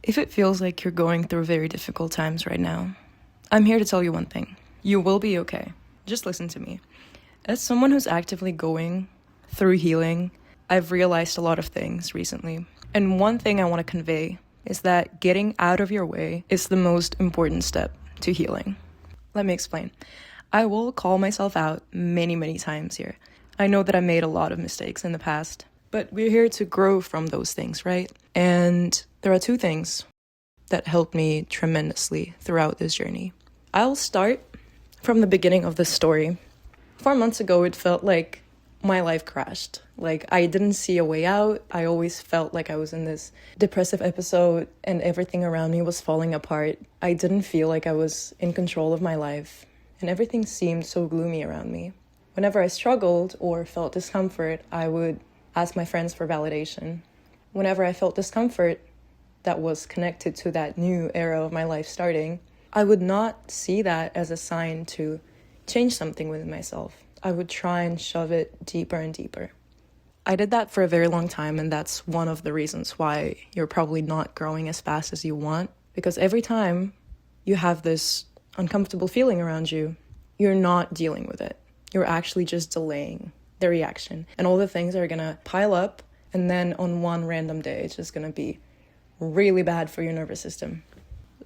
If it feels like you're going through very difficult times right now, I'm here to tell you one thing. You will be okay. Just listen to me. As someone who's actively going through healing, I've realized a lot of things recently. And one thing I want to convey is that getting out of your way is the most important step to healing. Let me explain. I will call myself out many times here. I know that I made a lot of mistakes in the past, but we're here to grow from those things, right? And there are two things that helped me tremendously throughout this journey. I'll start from the beginning of this story. 4 months ago, it felt like my life crashed. Like, I didn't see a way out. I always felt like I was in this depressive episode and everything around me was falling apart. I didn't feel like I was in control of my life, and everything seemed so gloomy around me. Whenever I struggled or felt discomfort, I would ask my friends for validation. Whenever I felt discomfort that was connected to that new era of my life starting, I would not see that as a sign to change something within myself. I would try and shove it deeper and deeper. I did that for a very long time, and that's one of the reasons why you're probably not growing as fast as you want, because every time you have this uncomfortable feeling around you, you're not dealing with it. You're actually just delaying the reaction, and all the things are gonna pile up, and then on one random day, it's just gonna be really bad for your nervous system.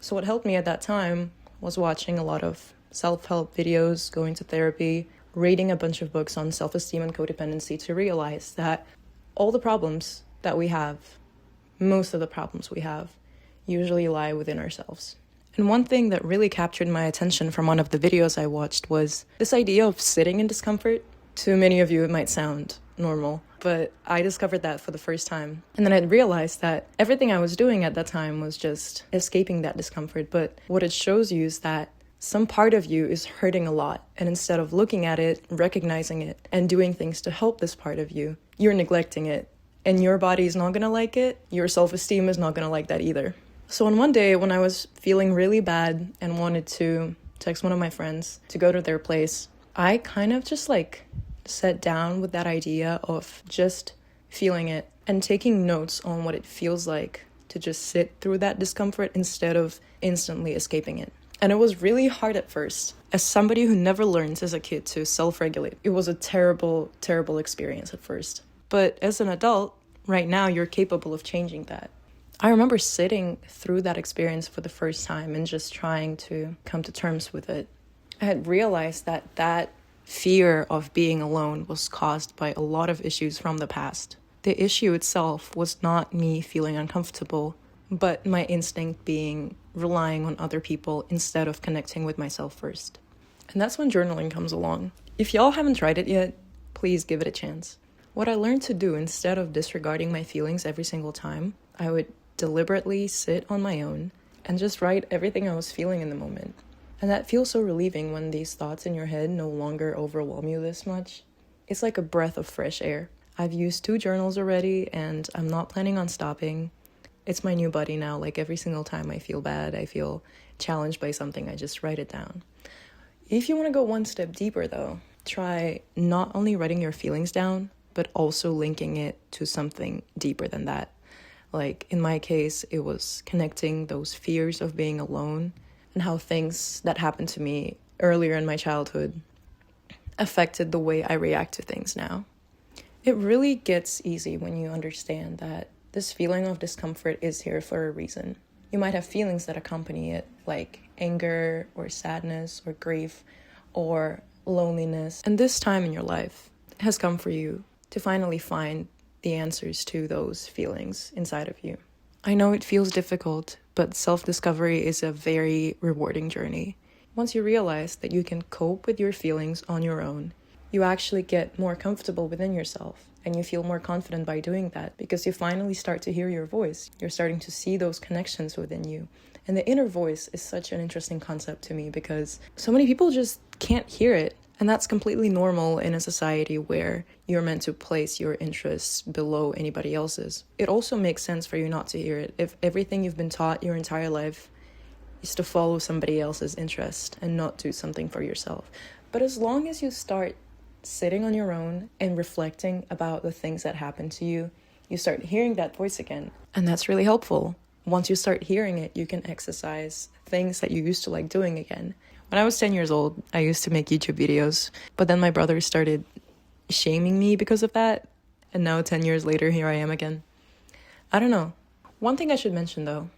So what helped me at that time was watching a lot of self-help videos, going to therapy, reading a bunch of books on self-esteem and codependency to realize that all the problems that we have, most of the problems we have, usually lie within ourselves. And one thing that really captured my attention from one of the videos I watched was this idea of sitting in discomfort. To many of you, it might sound normal, but I discovered that for the first time. And then I realized that everything I was doing at that time was just escaping that discomfort. But what it shows you is that some part of you is hurting a lot. And instead of looking at it, recognizing it, and doing things to help this part of you, you're neglecting it. And your body is not gonna like it. Your self-esteem is not gonna like that either. So on one day when I was feeling really bad and wanted to text one of my friends to go to their place, I kind of just sat down with that idea of just feeling it and taking notes on what it feels like to just sit through that discomfort instead of instantly escaping it. And it was really hard at first. As somebody who never learned as a kid to self-regulate, it was a terrible experience at first. But as an adult, right now, you're capable of changing that. I remember sitting through that experience for the first time and just trying to come to terms with it. I had realized that fear of being alone was caused by a lot of issues from the past. The issue itself was not me feeling uncomfortable, but my instinct being relying on other people instead of connecting with myself first. And that's when journaling comes along. If y'all haven't tried it yet, please give it a chance. What I learned to do, instead of disregarding my feelings every single time, I would deliberately sit on my own and just write everything I was feeling in the moment. And that feels so relieving when these thoughts in your head no longer overwhelm you this much. It's like a breath of fresh air. I've used 2 journals already, and I'm not planning on stopping. It's my new buddy now. Like, every single time I feel bad, I feel challenged by something, I just write it down. If you want to go one step deeper though, try not only writing your feelings down, but also linking it to something deeper than that. Like, in my case, it was connecting those fears of being alone and how things that happened to me earlier in my childhood affected the way I react to things now. It really gets easy when you understand that this feeling of discomfort is here for a reason. You might have feelings that accompany it, like anger or sadness or grief or loneliness. And this time in your life has come for you to finally find the answers to those feelings inside of you. I know it feels difficult, but self-discovery is a very rewarding journey. Once you realize that you can cope with your feelings on your own, you actually get more comfortable within yourself, and you feel more confident by doing that because you finally start to hear your voice. You're starting to see those connections within you. And the inner voice is such an interesting concept to me because so many people just can't hear it. And that's completely normal in a society where you're meant to place your interests below anybody else's. It also makes sense for you not to hear it if everything you've been taught your entire life is to follow somebody else's interest and not do something for yourself. But as long as you start sitting on your own and reflecting about the things that happen to you, you start hearing that voice again. And that's really helpful. Once you start hearing it, you can exercise things that you used to like doing again. When I was 10 years old, I used to make YouTube videos, but then my brother started shaming me because of that. And now 10 years later, here I am again. I don't know. One thing I should mention though,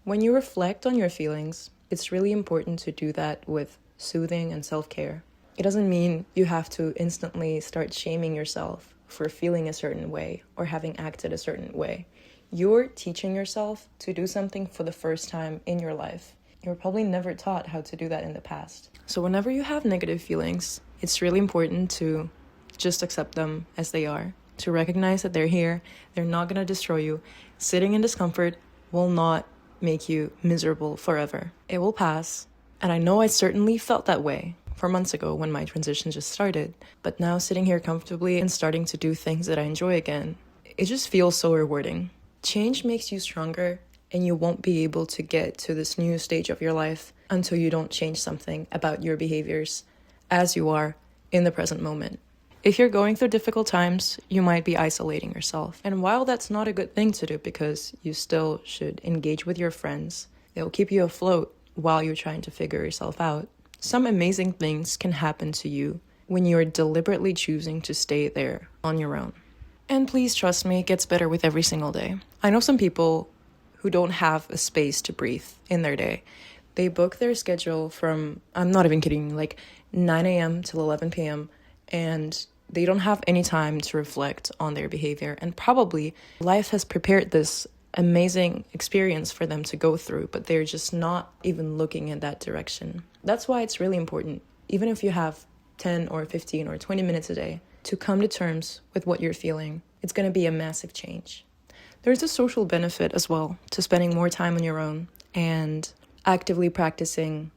when you reflect on your feelings, it's really important to do that with soothing and self-care. It doesn't mean you have to instantly start shaming yourself for feeling a certain way or having acted a certain way. You're teaching yourself to do something for the first time in your life. You were probably never taught how to do that in the past. So whenever you have negative feelings, it's really important to just accept them as they are, to recognize that they're here, they're not going to destroy you. Sitting in discomfort will not make you miserable forever. It will pass, and I know I certainly felt that way 4 months ago when my transition just started, but now sitting here comfortably and starting to do things that I enjoy again, it just feels so rewarding. Change makes you stronger, and you won't be able to get to this new stage of your life until you don't change something about your behaviors as you are in the present moment. If you're going through difficult times, you might be isolating yourself. And while that's not a good thing to do because you still should engage with your friends, it'll keep you afloat while you're trying to figure yourself out. Some amazing things can happen to you when you're deliberately choosing to stay there on your own. And please trust me, it gets better with every single day. I know some people who don't have a space to breathe in their day. They book their schedule from, I'm not even kidding, like 9 a.m. till 11 p.m. and they don't have any time to reflect on their behavior. And probably life has prepared this amazing experience for them to go through, but they're just not even looking in that direction. That's why it's really important, even if you have 10 or 15 or 20 minutes a day, to come to terms with what you're feeling. It's going to be a massive change. There's a social benefit as well to spending more time on your own and actively practicing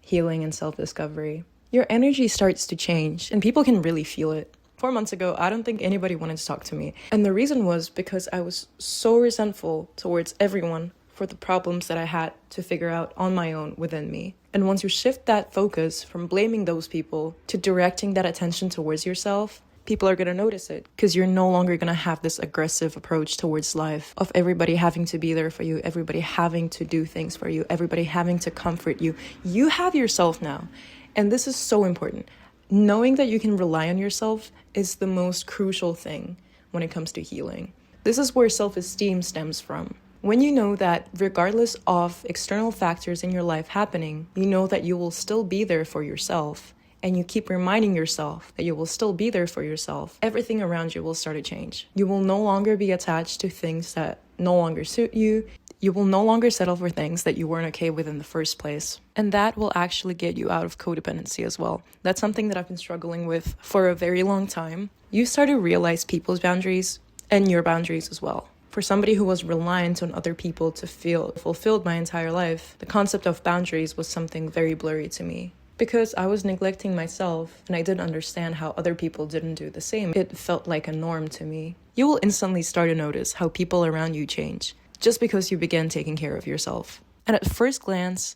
healing and self-discovery. Your energy starts to change and people can really feel it. 4 months ago, I don't think anybody wanted to talk to me. And the reason was because I was so resentful towards everyone for the problems that I had to figure out on my own within me. And once you shift that focus from blaming those people to directing that attention towards yourself, people are going to notice it because you're no longer going to have this aggressive approach towards life of everybody having to be there for you, everybody having to do things for you, everybody having to comfort you. You have yourself now. And this is so important. Knowing that you can rely on yourself is the most crucial thing when it comes to healing. This is where self-esteem stems from. When you know that regardless of external factors in your life happening, you know that you will still be there for yourself, and you keep reminding yourself that you will still be there for yourself, everything around you will start to change. You will no longer be attached to things that no longer suit you. You will no longer settle for things that you weren't okay with in the first place. And that will actually get you out of codependency as well. That's something that I've been struggling with for a very long time. You start to realize people's boundaries and your boundaries as well. For somebody who was reliant on other people to feel fulfilled my entire life, the concept of boundaries was something very blurry to me. Because I was neglecting myself and I didn't understand how other people didn't do the same. It felt like a norm to me. You will instantly start to notice how people around you change just because you begin taking care of yourself. And at first glance,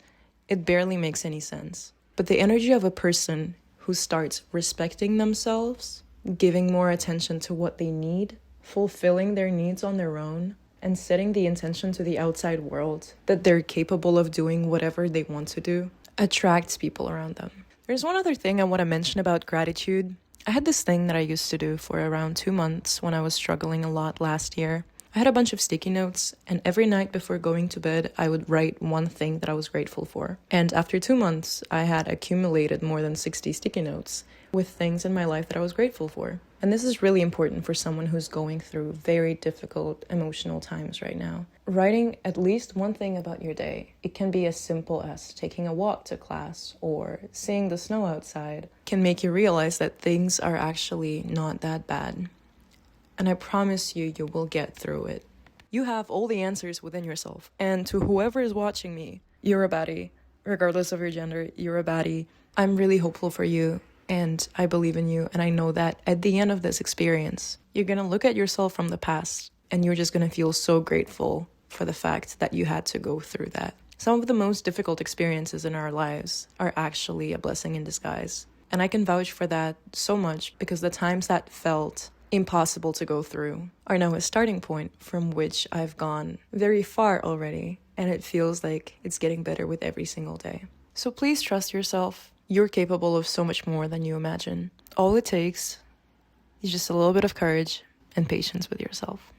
it barely makes any sense. But the energy of a person who starts respecting themselves, giving more attention to what they need, fulfilling their needs on their own, and setting the intention to the outside world that they're capable of doing whatever they want to do, attracts people around them. There's one other thing I want to mention about gratitude. I had this thing that I used to do for around 2 months when I was struggling a lot last year. I had a bunch of sticky notes, and every night before going to bed, I would write one thing that I was grateful for. And after 2 months, I had accumulated more than 60 sticky notes with things in my life that I was grateful for. And this is really important for someone who's going through very difficult emotional times right now. Writing at least one thing about your day. It can be as simple as taking a walk to class or seeing the snow outside. Can make you realize that things are actually not that bad. And I promise you, you will get through it. You have all the answers within yourself. And to whoever is watching me, you're a baddie. Regardless of your gender, you're a baddie. I'm really hopeful for you. And I believe in you. And I know that at the end of this experience, you're going to look at yourself from the past. And you're just going to feel so grateful for the fact that you had to go through that. Some of the most difficult experiences in our lives are actually a blessing in disguise. And I can vouch for that so much because the times that felt impossible to go through are now a starting point from which I've gone very far already, and it feels like it's getting better with every single day. So please trust yourself. You're capable of so much more than you imagine. All it takes is just a little bit of courage and patience with yourself.